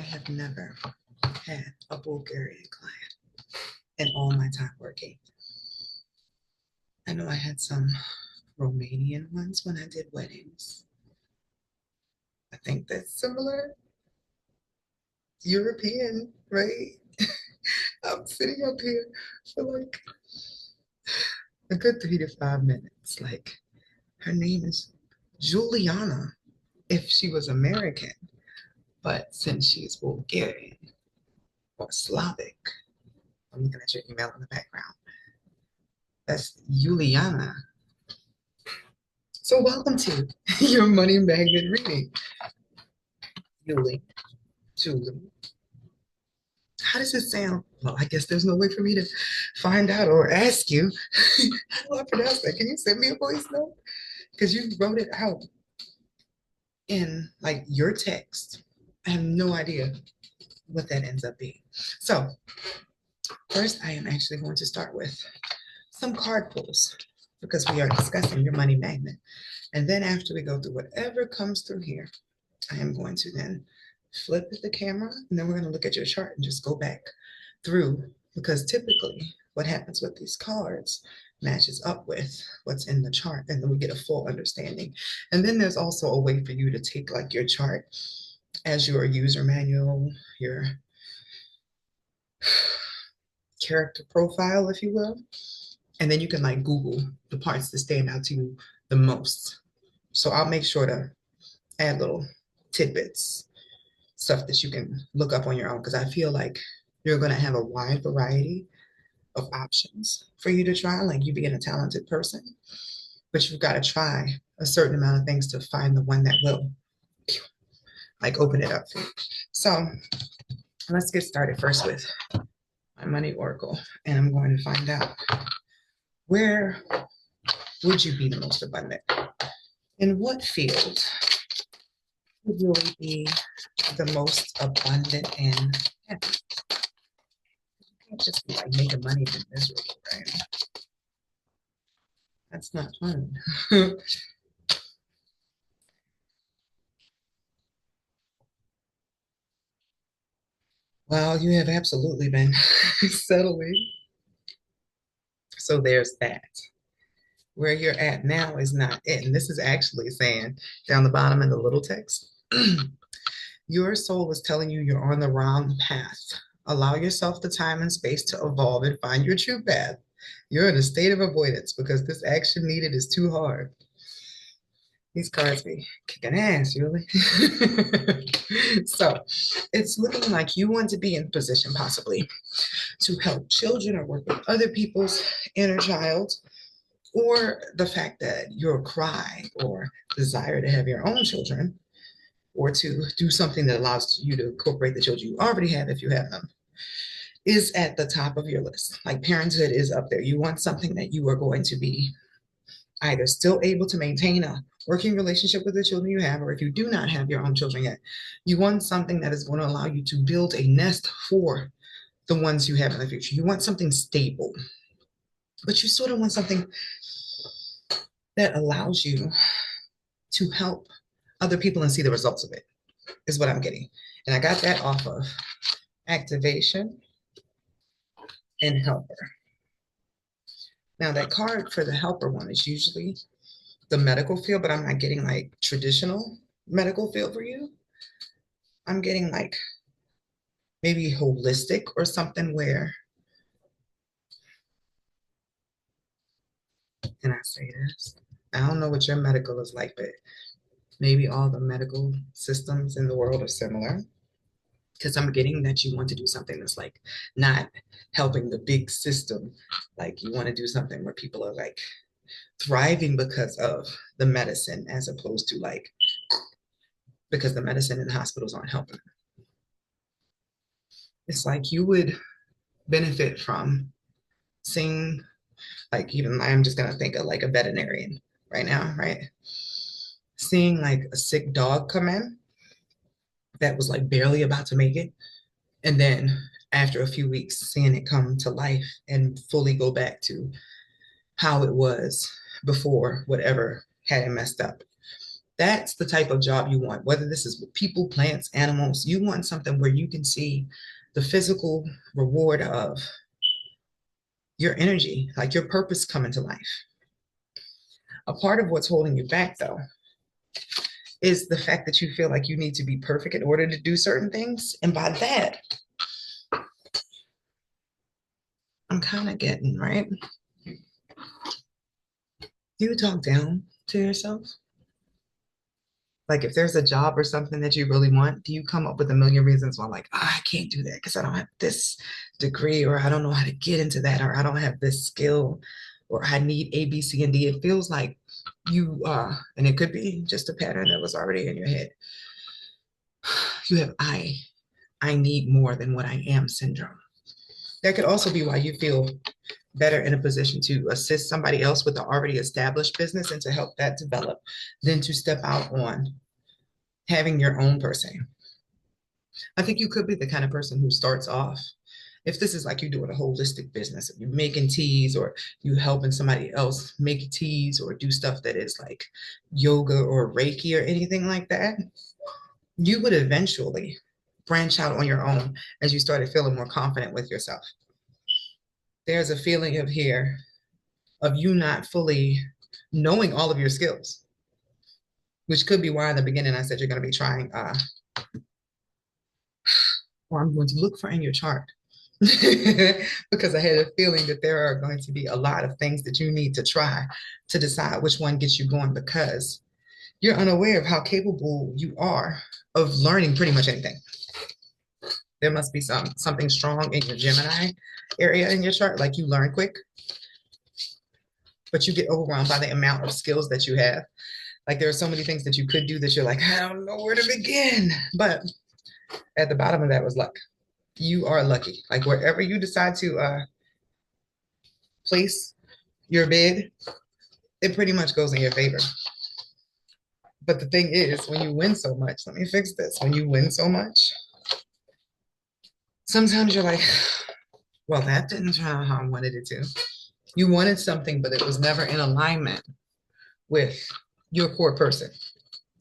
have never had a Bulgarian client in all my time working. I know I had some Romanian ones when I did weddings. I think that's similar. European, right? I'm sitting up here for like a good 3 to 5 minutes. Like, her name is Juliana if she was American, but since she's Bulgarian or Slavic, I'm looking at your email in the background. That's Juliana. So welcome to your money magnet reading. Yuli, Julie. How does it sound? Well, I guess there's no way for me to find out or ask you. How do I pronounce that? Can you send me a voice note? Because you wrote it out in like your text. I have no idea what that ends up being. So first, I am actually going to start with some card pulls because we are discussing your money magnet. And then after we go through whatever comes through here, I am going to then flip the camera and then we're going to look at your chart and just go back through, because typically what happens with these cards matches up with what's in the chart, and then we get a full understanding. And then there's also a way for you to take like your chart as your user manual, your character profile, if you will, and then you can like Google the parts that stand out to you the most. So I'll make sure to add little tidbits, stuff that you can look up on your own, because I feel like you're going to have a wide variety of options for you to try, like you being a talented person, but you've got to try a certain amount of things to find the one that will like open it up for you. So let's get started first with my money oracle, and I'm going to find out, where would you be the most abundant? In what field would you be the most abundant and happy? You can't just be like making money and miserable, right? That's not fun. Well, you have absolutely been settling. So there's that. Where you're at now is not it. And this is actually saying down the bottom in the little text, your soul is telling you you're on the wrong path. Allow yourself the time and space to evolve and find your true path. You're in a state of avoidance because this action needed is too hard. These cards be kicking ass, Yuli. So it's looking like you want to be in position possibly to help children or work with other people's inner child, or the fact that your cry or desire to have your own children, or to do something that allows you to incorporate the children you already have if you have them, is at the top of your list. Like parenthood is up there. You want something that you are going to be either still able to maintain a working relationship with the children you have, or if you do not have your own children yet, you want something that is going to allow you to build a nest for the ones you have in the future. You want something stable, but you sort of want something that allows you to help other people and see the results of it, is what I'm getting. And I got that off of activation and helper. Now that card for the helper one is usually the medical field, but I'm not getting like traditional medical field for you. I'm getting like maybe holistic or something where, can I say this? I don't know what your medical is like, but maybe all the medical systems in the world are similar. Because I'm getting that you want to do something that's like not helping the big system. Like you want to do something where people are like thriving because of the medicine, as opposed to like because the medicine in the hospitals aren't helping them. It's like you would benefit from seeing, like, even I'm just gonna think of like a veterinarian right now, right? Seeing like a sick dog come in that was like barely about to make it, and then after a few weeks seeing it come to life and fully go back to how it was before whatever had it messed up. That's the type of job you want, whether this is with people, plants, animals. You want something where you can see the physical reward of your energy, like your purpose coming to life. A part of what's holding you back, though, is the fact that you feel like you need to be perfect in order to do certain things. And by that, I'm kind of getting, right? You talk down to yourself. Like if there's a job or something that you really want, do you come up with a million reasons why, like, I can't do that because I don't have this degree, or I don't know how to get into that, or I don't have this skill, or I need A, B, C, and D. It feels like and it could be just a pattern that was already in your head. You have I need more than what I am syndrome. That could also be why you feel better in a position to assist somebody else with the already established business and to help that develop than to step out on having your own person. I think you could be the kind of person who starts off, if this is like you doing a holistic business, if you're making teas or you helping somebody else make teas or do stuff that is like yoga or Reiki or anything like that, you would eventually branch out on your own as you started feeling more confident with yourself. There's a feeling of here of you not fully knowing all of your skills, which could be why in the beginning I said you're going to be trying, or I'm going to look for in your chart. Because I had a feeling that there are going to be a lot of things that you need to try to decide which one gets you going, because you're unaware of how capable you are of learning pretty much anything. There must be something strong in your Gemini area in your chart, like you learn quick, but you get overwhelmed by the amount of skills that you have. Like there are so many things that you could do that you're like, I don't know where to begin. But at the bottom of that was luck. You are lucky. Like wherever you decide to place your bid, it pretty much goes in your favor. But the thing is, when you win so much, let me fix this. When you win so much, sometimes you're like, well, that didn't turn out how I wanted it to. You wanted something, but it was never in alignment with your core person.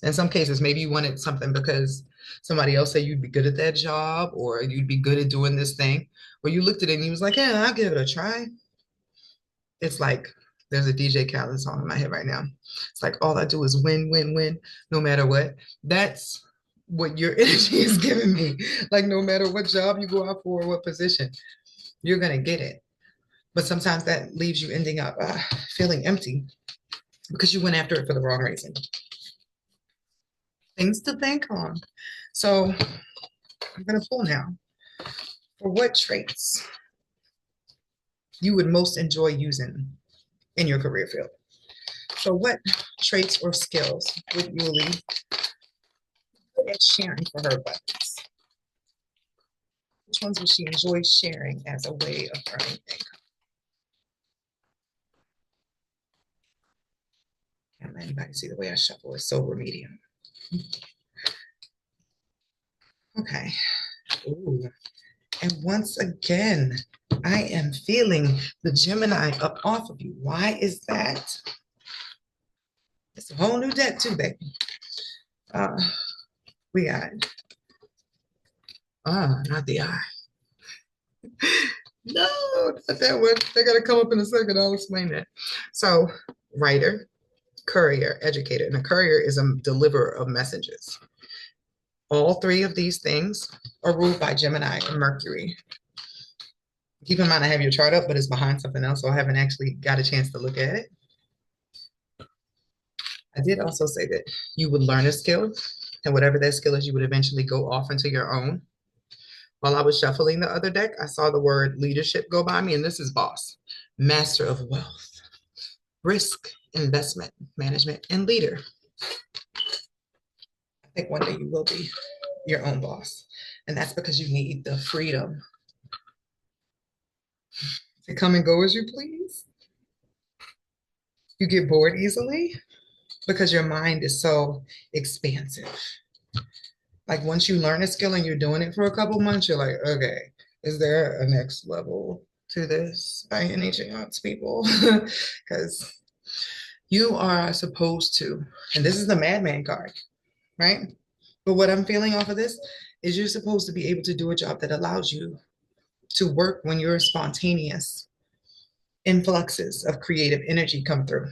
In some cases, maybe you wanted something because somebody else said you'd be good at that job or you'd be good at doing this thing. Or you looked at it and you was like, yeah, I'll give it a try. It's like there's a DJ Khaled song in my head right now. It's like all I do is win, win, win, no matter what. That's what your energy is giving me. Like no matter what job you go out for or what position, you're gonna get it. But sometimes that leaves you ending up feeling empty because you went after it for the wrong reason. Things to think on. So I'm gonna pull now for what traits you would most enjoy using in your career field. So what traits or skills would Yuli good at sharing for her buttons? Which ones would she enjoy sharing as a way of earning income? Can't let anybody see the way I shuffle. It's sober medium. Okay. Ooh. And once again, I am feeling the Gemini up off of you. Why is that? It's a whole new deck too, baby. We got, not the eye. No, not that one. They got to come up in a second. I'll explain that. So, writer, courier, educator, and a courier is a deliverer of messages. All three of these things are ruled by Gemini and Mercury. Keep in mind, I have your chart up, but it's behind something else, so I haven't actually got a chance to look at it. I did also say that you would learn a skill, and whatever that skill is, you would eventually go off into your own. While I was shuffling the other deck, I saw the word leadership go by me, and this is boss, master of wealth, risk, investment, management, and leader. I think one day you will be your own boss, and that's because you need the freedom to come and go as you please. You get bored easily because your mind is so expansive. Like once you learn a skill and you're doing it for a couple months, you're like, okay, is there a next level to this by any chance, people? Because You are supposed to, and this is the madman card, right? But what I'm feeling off of this is you're supposed to be able to do a job that allows you to work when your spontaneous influxes of creative energy come through.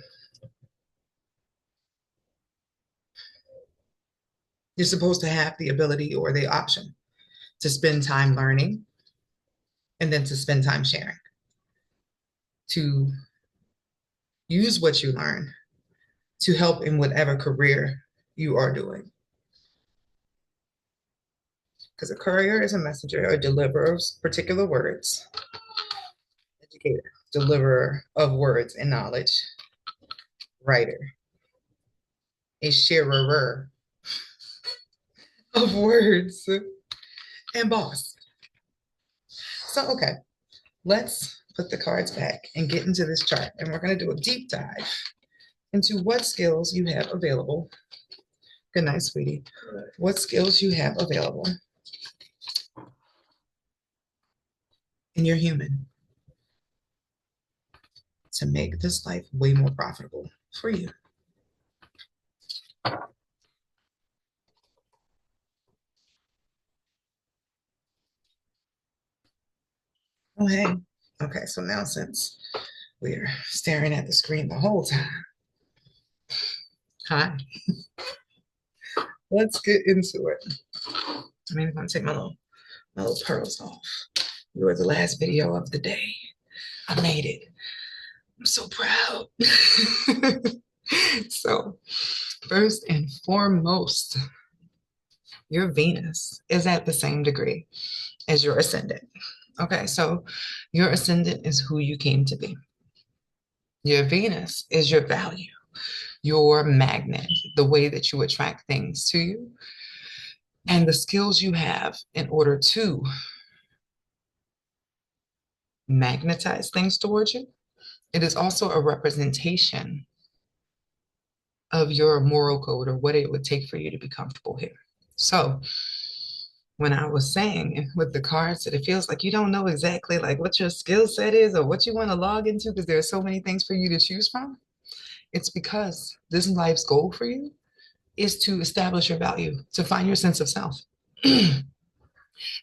You're supposed to have the ability or the option to spend time learning and then to spend time sharing, to use what you learn to help in whatever career you are doing. Because a courier is a messenger, a deliverer of particular words, educator, deliverer of words and knowledge, writer, a sharer of words, and boss. So, okay, let's put the cards back and get into this chart. And we're going to do a deep dive into what skills you have available. Good night, sweetie. What skills you have available in your human to make this life way more profitable for you. Oh, hey. Okay, so now since we're staring at the screen the whole time, hi, let's get into it. I mean, I'm gonna take my little pearls off. You were the last video of the day. I made it. I'm so proud. So, first and foremost, your Venus is at the same degree as your ascendant. Okay, so your ascendant is who you came to be. Your Venus is your value, your magnet, the way that you attract things to you, and the skills you have in order to magnetize things towards you. It is also a representation of your moral code or what it would take for you to be comfortable here. So when I was saying with the cards that it feels like you don't know exactly like what your skill set is or what you want to log into because there are so many things for you to choose from, it's because this life's goal for you is to establish your value, to find your sense of self.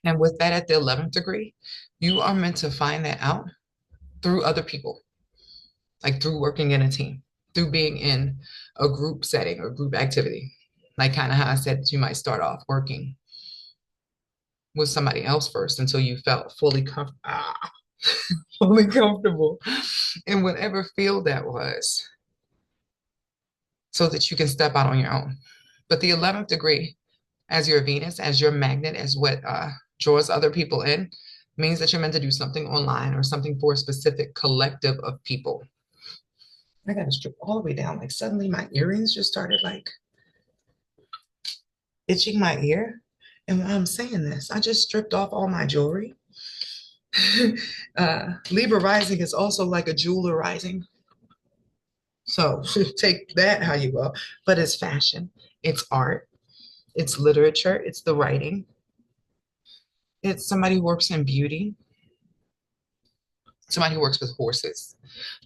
And with that at the 11th degree, you are meant to find that out through other people, like through working in a team, through being in a group setting or group activity. Like kind of how I said you might start off working with somebody else first until you felt fully comfortable in whatever field that was, so that you can step out on your own. But the 11th degree, as your Venus, as your magnet, as what draws other people in, means that you're meant to do something online or something for a specific collective of people. I got to strip all the way down. Like suddenly my earrings just started like itching my ear. And while I'm saying this, I just stripped off all my jewelry. Libra rising is also like a jeweler rising. So take that how you will. But it's fashion, it's art, it's literature, it's the writing. It's somebody who works in beauty, somebody who works with horses,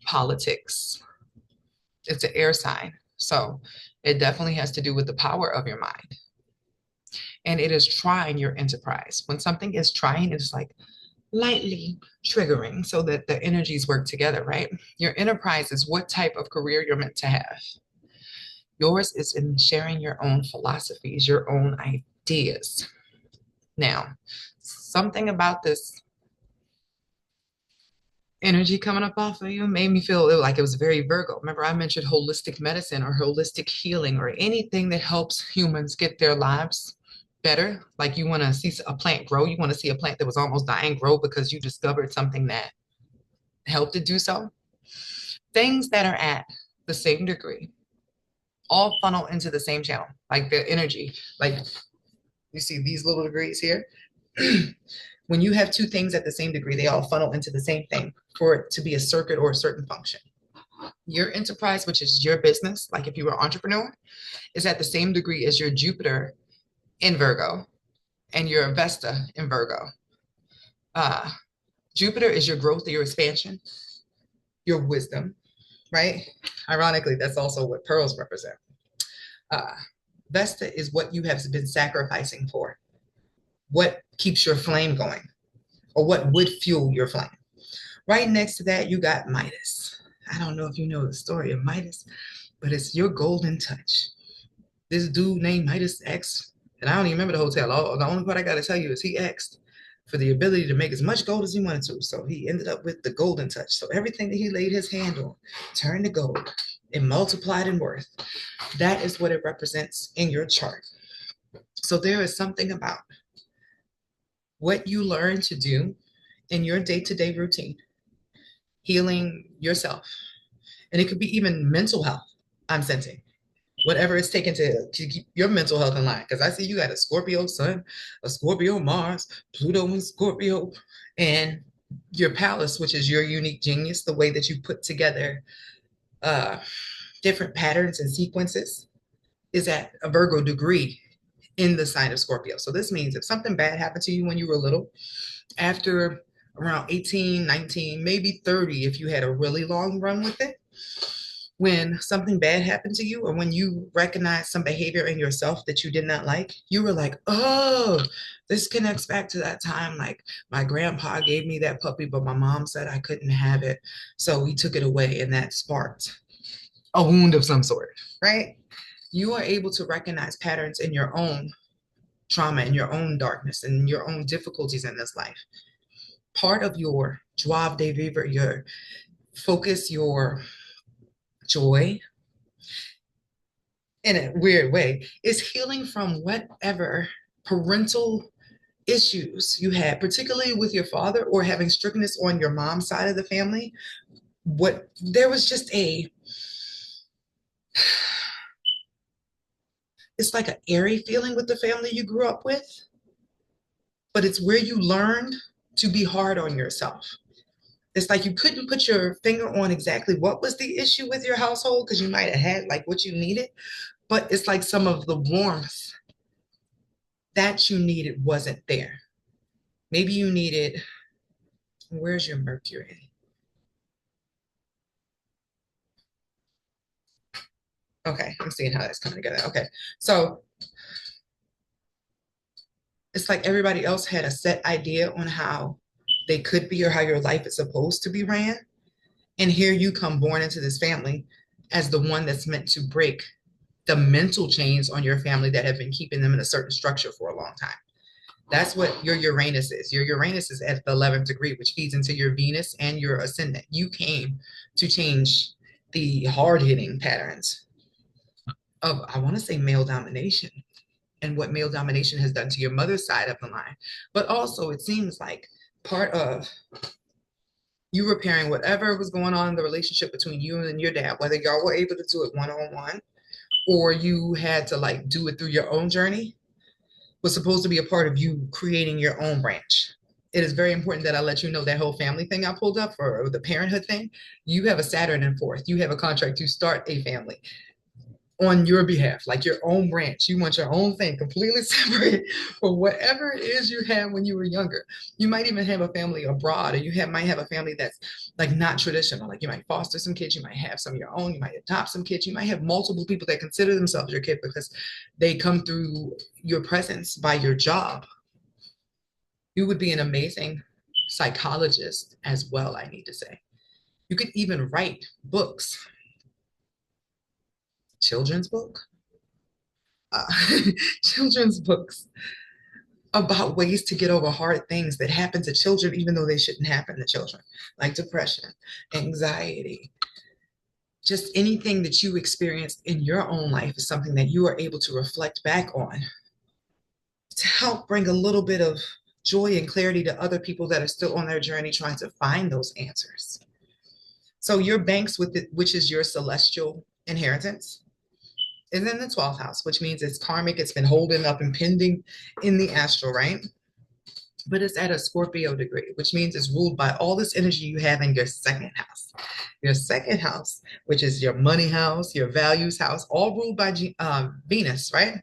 politics. It's an air sign. So it definitely has to do with the power of your mind. And it is trying your enterprise. When something is trying, it's like lightly triggering so that the energies work together, right? Your enterprise is what type of career you're meant to have. Yours is in sharing your own philosophies, your own ideas. Now, something about this energy coming up off of you made me feel like it was very Virgo. Remember, I mentioned holistic medicine or holistic healing or anything that helps humans get their lives better. Like you want to see a plant grow, you want to see a plant that was almost dying grow because you discovered something that helped it do so. Things that are at the same degree all funnel into the same channel, like the energy. Like you see these little degrees here. When you have two things at the same degree, they all funnel into the same thing for it to be a circuit or a certain function. Your enterprise, which is your business, like if you were an entrepreneur, is at the same degree as your Jupiter in Virgo and your Vesta in Virgo. Jupiter is your growth, your expansion, your wisdom, right? Ironically, that's also what pearls represent. Uh, Vesta is what you have been sacrificing for, what keeps your flame going, or what would fuel your flame. Right next to that, you got Midas. I don't know if you know the story of Midas, but it's your golden touch. This dude named Midas X, and I don't even remember the hotel. The only part I got to tell you is he X'd for the ability to make as much gold as he wanted to. So he ended up with the golden touch. So everything that he laid his hand on turned to gold and multiplied in worth. That is what it represents in your chart. So there is something about what you learn to do in your day-to-day routine, healing yourself. And it could be even mental health, I'm sensing. Whatever it's taken to keep your mental health in line. Because I see you got a Scorpio sun, a Scorpio Mars, Pluto and Scorpio, and your palace, which is your unique genius, the way that you put together uh, different patterns and sequences, is at a Virgo degree in the sign of Scorpio. So this means if something bad happened to you when you were little, after around 18, 19, maybe 30, if you had a really long run with it, when something bad happened to you or when you recognized some behavior in yourself that you did not like, you were like, oh, this connects back to that time. Like my grandpa gave me that puppy, but my mom said I couldn't have it. So we took it away and that sparked a wound of some sort, right? You are able to recognize patterns in your own trauma, in your own darkness, and your own difficulties in this life. Part of your joie de vivre, your focus, your joy, in a weird way, is healing from whatever parental issues you had, particularly with your father or having strictness on your mom's side of the family. What there was just it's like an airy feeling with the family you grew up with, but it's where you learned to be hard on yourself. It's like you couldn't put your finger on exactly what was the issue with your household because you might have had like what you needed, but it's like some of the warmth that you needed wasn't there. Maybe you needed, where's your Mercury? Okay, I'm seeing how that's coming together. Okay, so it's like everybody else had a set idea on how they could be or how your life is supposed to be ran. And here you come born into this family as the one that's meant to break the mental chains on your family that have been keeping them in a certain structure for a long time. That's what your Uranus is. Your Uranus is at the 11th degree, which feeds into your Venus and your ascendant. You came to change the hard hitting patterns of, I want to say, male domination and what male domination has done to your mother's side of the line. But also, it seems like part of you repairing whatever was going on in the relationship between you and your dad, whether y'all were able to do it one on one or you had to like do it through your own journey, was supposed to be a part of you creating your own branch. It is very important that I let you know that whole family thing I pulled up for the parenthood thing. You have a Saturn in fourth. You have a contract to start a family on your behalf, like your own branch. You want your own thing completely separate from whatever it is you had when you were younger. You might even have a family abroad, or might have a family that's like not traditional. Like you might foster some kids, you might have some of your own, you might adopt some kids, you might have multiple people that consider themselves your kid because they come through your presence by your job. You would be an amazing psychologist as well, I need to say. You could even write books, children's book, uh, children's books about ways to get over hard things that happen to children, even though they shouldn't happen to children, like depression, anxiety, just anything that you experienced in your own life is something that you are able to reflect back on to help bring a little bit of joy and clarity to other people that are still on their journey trying to find those answers. So your banks with it, which is your celestial inheritance, is in the 12th house, which means it's karmic. It's been holding up and pending in the astral, right? But it's at a Scorpio degree, which means it's ruled by all this energy you have in your second house. Your second house, which is your money house, your values house, all ruled by Venus, right?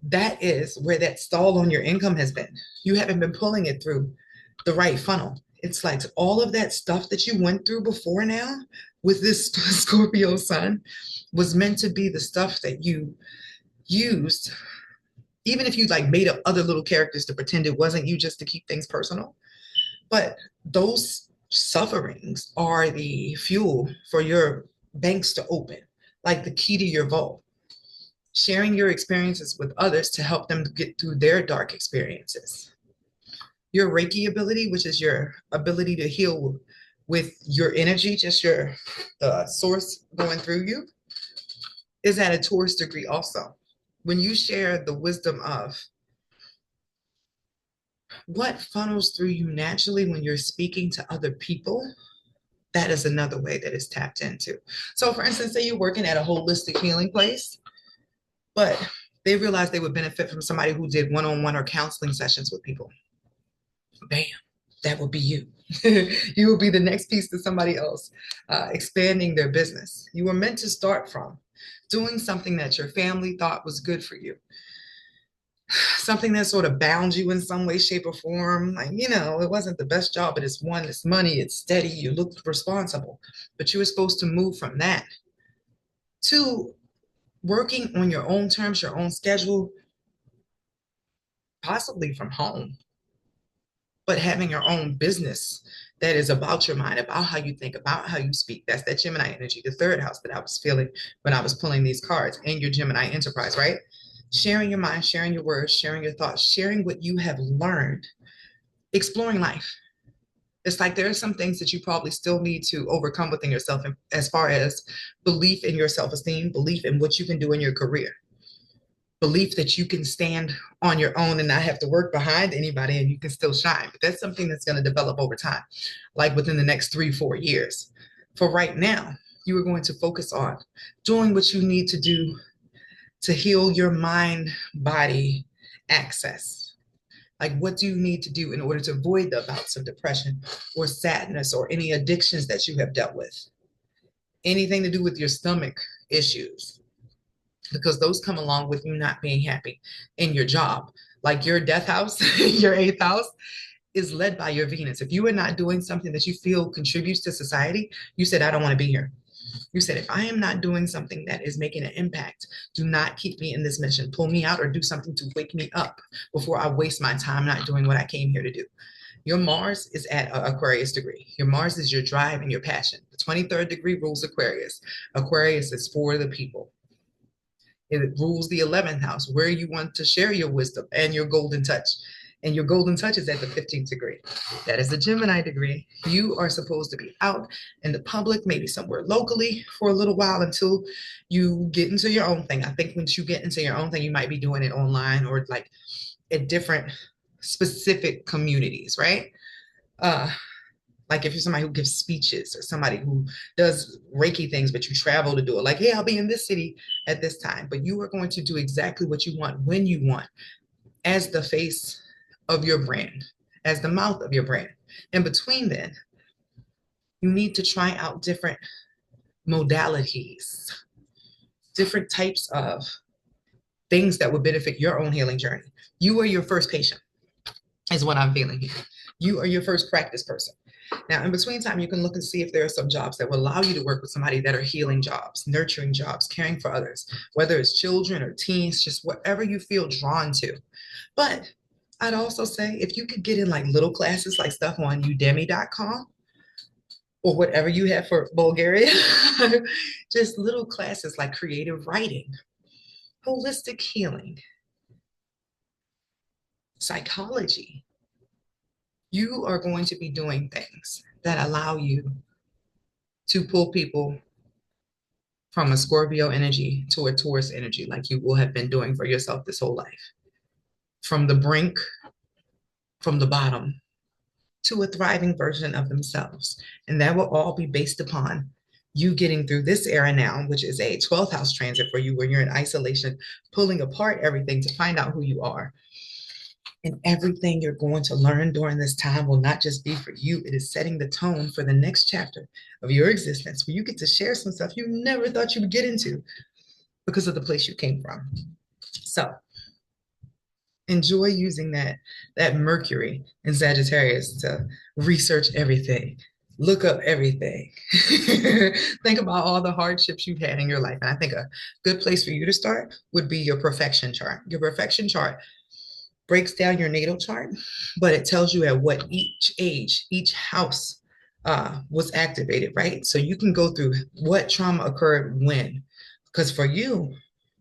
That is where that stall on your income has been. You haven't been pulling it through the right funnel. It's like all of that stuff that you went through before now with this Scorpio sun was meant to be the stuff that you used, even if you like made up other little characters to pretend it wasn't you just to keep things personal. But those sufferings are the fuel for your banks to open, like the key to your vault. Sharing your experiences with others to help them get through their dark experiences. Your Reiki ability, which is your ability to heal with your energy, just your the source going through you, is at a Taurus degree also. When you share the wisdom of what funnels through you naturally when you're speaking to other people, that is another way that it's tapped into. So, for instance, say you're working at a holistic healing place, but they realized they would benefit from somebody who did one-on-one or counseling sessions with people. Bam, that would be you. You will be the next piece to somebody else expanding their business. You were meant to start from doing something that your family thought was good for you, something that sort of bound you in some way, shape, or form. Like, it wasn't the best job, but it's one, it's money, it's steady, you look responsible. But you were supposed to move from that to working on your own terms, your own schedule, possibly from home, but having your own business that is about your mind, about how you think, about how you speak. That's that Gemini energy, the third house that I was feeling when I was pulling these cards, and your Gemini enterprise, right? Sharing your mind, sharing your words, sharing your thoughts, sharing what you have learned, exploring life. It's like there are some things that you probably still need to overcome within yourself as far as belief in your self-esteem, belief in what you can do in your career, belief that you can stand on your own and not have to work behind anybody and you can still shine. But that's something that's going to develop over time, like within the next 3-4 years. For right now, you are going to focus on doing what you need to do to heal your mind body access. Like, what do you need to do in order to avoid the bouts of depression or sadness or any addictions that you have dealt with? Anything to do with your stomach issues, because those come along with you not being happy in your job. Like your death house, your eighth house is led by your Venus. If you are not doing something that you feel contributes to society, you said, I don't want to be here. You said, if I am not doing something that is making an impact, do not keep me in this mission. Pull me out or do something to wake me up before I waste my time not doing what I came here to do. Your Mars is at Aquarius degree. Your Mars is your drive and your passion. The 23rd degree rules Aquarius. Aquarius is for the people. It rules the 11th house, where you want to share your wisdom and your golden touch. And your golden touch is at the 15th degree. That is the Gemini degree. You are supposed to be out in the public, maybe somewhere locally for a little while until you get into your own thing. I think once you get into your own thing, you might be doing it online or like at different specific communities, right? Uh, like if you're somebody who gives speeches or somebody who does Reiki things, but you travel to do it, like, hey, I'll be in this city at this time, but you are going to do exactly what you want when you want as the face of your brand, as the mouth of your brand. In between then, you need to try out different modalities, different types of things that would benefit your own healing journey. You are your first patient, is what I'm feeling here. You are your first practice person. Now, in between time, you can look and see if there are some jobs that will allow you to work with somebody that are healing jobs, nurturing jobs, caring for others, whether it's children or teens, just whatever you feel drawn to. But I'd also say if you could get in like little classes, like stuff on udemy.com or whatever you have for Bulgaria, just little classes like creative writing, holistic healing, psychology, you are going to be doing things that allow you to pull people from a Scorpio energy to a Taurus energy, like you will have been doing for yourself this whole life. From the brink, from the bottom, to a thriving version of themselves. And that will all be based upon you getting through this era now, which is a 12th house transit for you, where you're in isolation, pulling apart everything to find out who you are. And everything you're going to learn during this time will not just be for you, it is setting the tone for the next chapter of your existence, where you get to share some stuff you never thought you would get into because of the place you came from. So enjoy using that Mercury in Sagittarius to research everything. look up everything. Think about all the hardships you've had in your life. And I think a good place for you to start would be your perfection chart. Your perfection chart breaks down your natal chart, but it tells you at what each age, each house was activated, right? So you can go through what trauma occurred when. Because for you,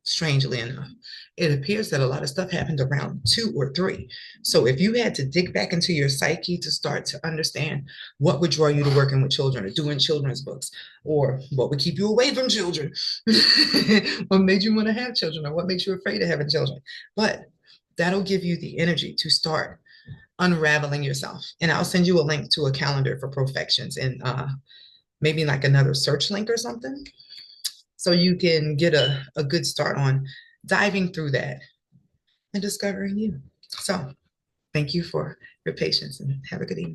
strangely enough, it appears that a lot of stuff happened around 2 or 3. So if you had to dig back into your psyche to start to understand what would draw you to working with children or doing children's books, or what would keep you away from children, what made you want to have children, or what makes you afraid of having children. But that'll give you the energy to start unraveling yourself. And I'll send you a link to a calendar for perfections and maybe like another search link or something. So you can get a good start on diving through that and discovering you. So thank you for your patience and have a good evening.